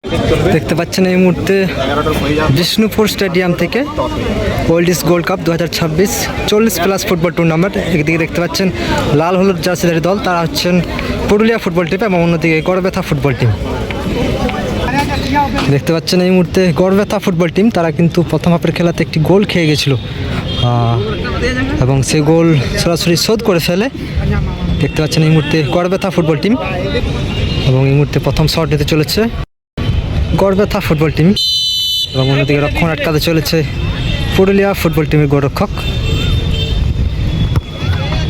দেখতে পাচ্ছেন এই মুহূর্তে বিষ্ণুপুর স্টেডিয়াম থেকে old is gold cup 2026 40+ football tournament. একদিকে দেখতে পাচ্ছেন লাল হলুদ জার্সিধারী দল, তারা হচ্ছেন পুরুলিয়া ফুটবল টিম, এবং অন্যদিকে গড়বেথা ফুটবল টিম। দেখতে পাচ্ছেন এই মুহূর্তে গড়বেথা ফুটবল টিম, তারা কিন্তু প্রথম হাফের খেলাতে একটি গোল খেয়ে গেছিল এবং সে গোল সরাসরি শোধ করে ফেলে। দেখতে পাচ্ছেন এই মুহূর্তে গড়বেথা ফুটবল টিম, এবং এই মুহূর্তে প্রথম শট নিতে চলেছে গড়বেথা ফুটবল টিম, এবং অন্যদিকে রক্ষণ আটকাতে চলেছে পুরুলিয়া ফুটবল টিমের গোলরক্ষক।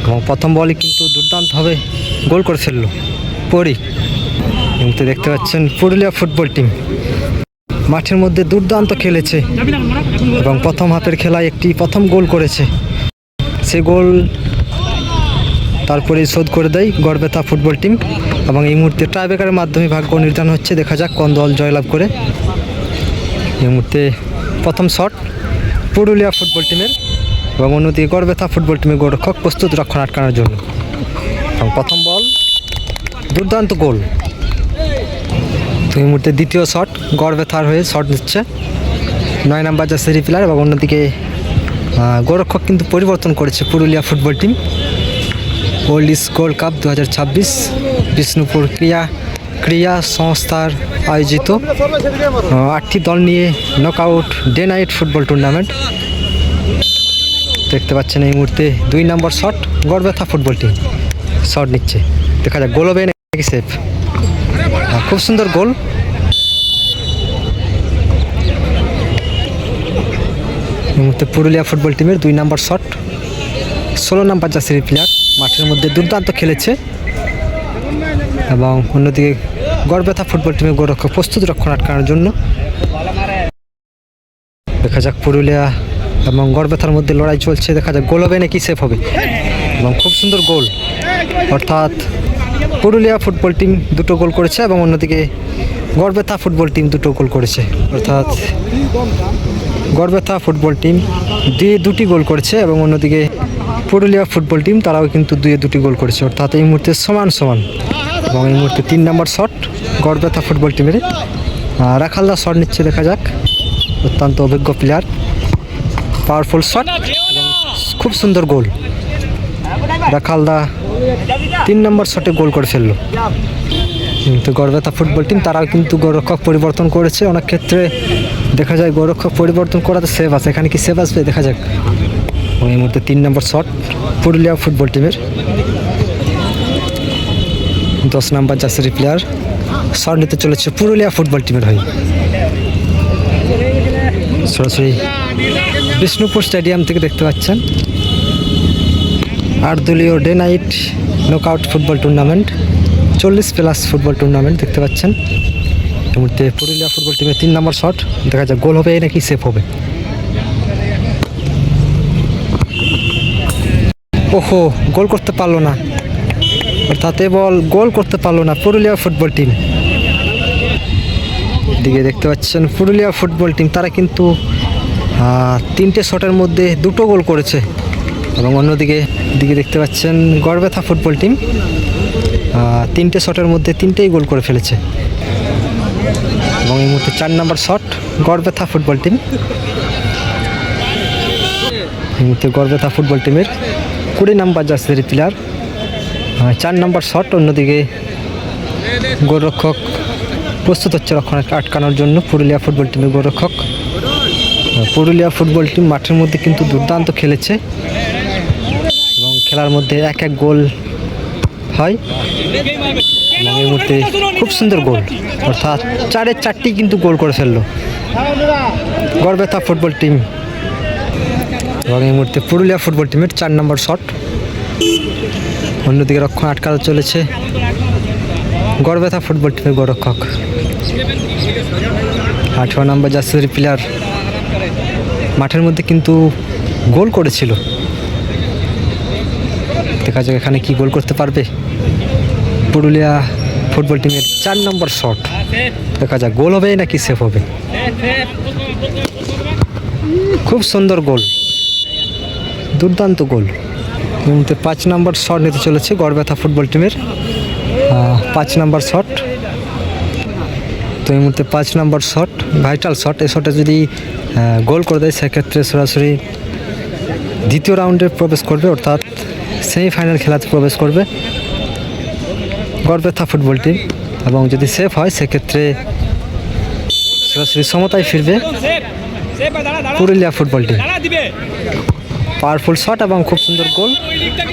এবং প্রথম বলই কিন্তু দুর্দান্তভাবে গোল করে ফেলল পরি। এই মুহূর্তে দেখতে পাচ্ছেন পুরুলিয়া ফুটবল টিম মাঠের মধ্যে দুর্দান্ত খেলেছে এবং প্রথম হাফের খেলায় একটি প্রথম গোল করেছে। সে গোল তারপরে শোধ করে দেয় গড়বেথা ফুটবল টিম, এবং এই মুহূর্তে টাইব্রেকারের মাধ্যমে ভাগ্য নির্ধারণ হচ্ছে। দেখা যাক কোন দল জয়লাভ করে। এই মুহূর্তে প্রথম শট পুরুলিয়া ফুটবল টিমের, এবং অন্যদিকে গড়বেথা ফুটবল টিমের গোলরক্ষক প্রস্তুত রক্ষণ আটকানোর জন্য। এবং প্রথম বল দুর্দান্ত গোল। তো এই মুহূর্তে দ্বিতীয় শট গড়বেথার হয়ে শট নিচ্ছে 9 নম্বর জার্সি প্লেয়ার, এবং অন্যদিকে গোলরক্ষক কিন্তু পরিবর্তন করেছে Purulia football team. Old is gold cup 2026 Bishnupur ক্রীড়া সংস্থার আয়োজিত 8টি দল নিয়ে knockout day night football tournament. দেখতে পাচ্ছেন এই মুহূর্তে 2 নম্বর শট গড়বেথা ফুটবল টিম শট নিচ্ছে। দেখা যাক গোল হবে নাকি সেফ। খুব সুন্দর গোল। এই মুহূর্তে পুরুলিয়া ফুটবল টিমের 2 নম্বর শট 16 নম্বর জার্সির প্লেয়ার মাঠের মধ্যে দুর্দান্ত খেলেছে, এবং অন্যদিকে গড়বেথা ফুটবল টিমের গোলরক্ষক প্রস্তুত রক্ষণ আটকানোর জন্য। দেখা যাক পুরুলিয়া এবং গড়বেথার মধ্যে লড়াই চলছে। দেখা যাক গোল হবে নাকি সেফ হবে, এবং খুব সুন্দর গোল। অর্থাৎ পুরুলিয়া ফুটবল টিম 2টো গোল করেছে এবং অন্যদিকে গড়বেথা ফুটবল টিম 2টো গোল করেছে। অর্থাৎ গড়বেথা ফুটবল টিম 2টি গোল করেছে, এবং অন্যদিকে পুরুলিয়া ফুটবল টিম তারাও কিন্তু 2টি গোল করেছে। অর্থাৎ এই মুহূর্তে সমান সমান। এবং এই মুহূর্তে 3 নম্বর শট গড়বেথা ফুটবল টিমের রাখালদা শট নিচ্ছে। দেখা যাক, অত্যন্ত অভিজ্ঞ প্লেয়ার, পাওয়ারফুল শট এবং খুব সুন্দর গোল। রাখালদা 3 নম্বর শটে গোল করে ফেললো। কিন্তু গড়বেথা ফুটবল টিম তারাও কিন্তু গোলরক্ষক পরিবর্তন করেছে। অনেক ক্ষেত্রে দেখা যায় গোলরক্ষক পরিবর্তন করাতে সেভ আছে, এখানে কি সেভ আসবে দেখা যাক। এই মুহূর্তে 3 নম্বর শট পুরুলিয়া ফুটবল টিমের 10 নম্বর জার্সির প্লেয়ার শট নিতে চলেছে পুরুলিয়া ফুটবল টিমের হয়ে। সরাসরি বিষ্ণুপুর স্টেডিয়াম থেকে দেখতে পাচ্ছেন 8 দলীয় day night knockout football tournament 40+ football tournament দেখতে পাচ্ছেন। এই মুহূর্তে পুরুলিয়া ফুটবল টিমের 3 নম্বর শট। দেখা যাক গোল হবে নাকি সেফ হবে। ওহো, গোল করতে পারলো না। অর্থাৎ এ বল গোল করতে পারলো না পুরুলিয়া ফুটবল টিম। দিকে দেখতে পাচ্ছেন পুরুলিয়া ফুটবল টিম তারা কিন্তু 3টে শটের মধ্যে 2টো গোল করেছে, এবং অন্যদিকে দেখতে পাচ্ছেন গড়বেথা ফুটবল টিম 3টে শটের মধ্যে 3টেই গোল করে ফেলেছে। এবং এই মুহূর্তে 4 নম্বর শট গড়বেথা ফুটবল টিম। এই মুহূর্তে গড়বেথা ফুটবল টিমের 20 নম্বর জার্সির প্লেয়ার 4 নম্বর শট। অন্যদিকে গোলরক্ষক প্রস্তুত হচ্ছে রক্ষণ আটকানোর জন্য পুরুলিয়া ফুটবল টিমের গোলরক্ষক। পুরুলিয়া ফুটবল টিম মাঠের মধ্যে কিন্তু দুর্দান্ত খেলেছে, এবং খেলার মধ্যে এক গোল হয়, এবং এই মুহূর্তে খুব সুন্দর গোল। অর্থাৎ 4-4টি কিন্তু গোল করে ফেললো গড়বেথা ফুটবল টিম। এবং এই মুহূর্তে পুরুলিয়া ফুটবল টিমের 4 নম্বর শট। অন্যদিকে রক্ষণ আটকাতে চলেছে গড়বেথা ফুটবল টিমের গোলরক্ষক। 18 নম্বর জার্সির প্লেয়ার মাঠের মধ্যে কিন্তু গোল করেছিল। দেখা যাক এখানে কি গোল করতে পারবে পুরুলিয়া ফুটবল টিমের 4 নম্বর শট। দেখা যাক গোল হবে নাকি সেফ হবে। খুব সুন্দর গোল, দুর্দান্ত গোল। এই মুহূর্তে 5 নম্বর শট নিতে চলেছে গড়বেথা ফুটবল টিমের 5 নম্বর শট তো এই মুহূর্তে 5 নম্বর শট, ভাইটাল শট। এই শটে যদি গোল করে দেয় সেক্ষেত্রে সরাসরি দ্বিতীয় রাউন্ডে প্রবেশ করবে, অর্থাৎ সেমিফাইনাল খেলাতে প্রবেশ করবে গড়বেতা ফুটবল টিম। এবং যদি সেফ হয় সেক্ষেত্রে সরাসরি সমতায় ফিরবে Purulia football team. Powerful shot এবং খুব সুন্দর গোল,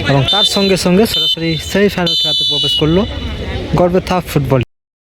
এবং তার সঙ্গে সঙ্গে সরাসরি সেমিফাইনাল খেলাতে প্রবেশ করলো গড়বেতা ফুটবল।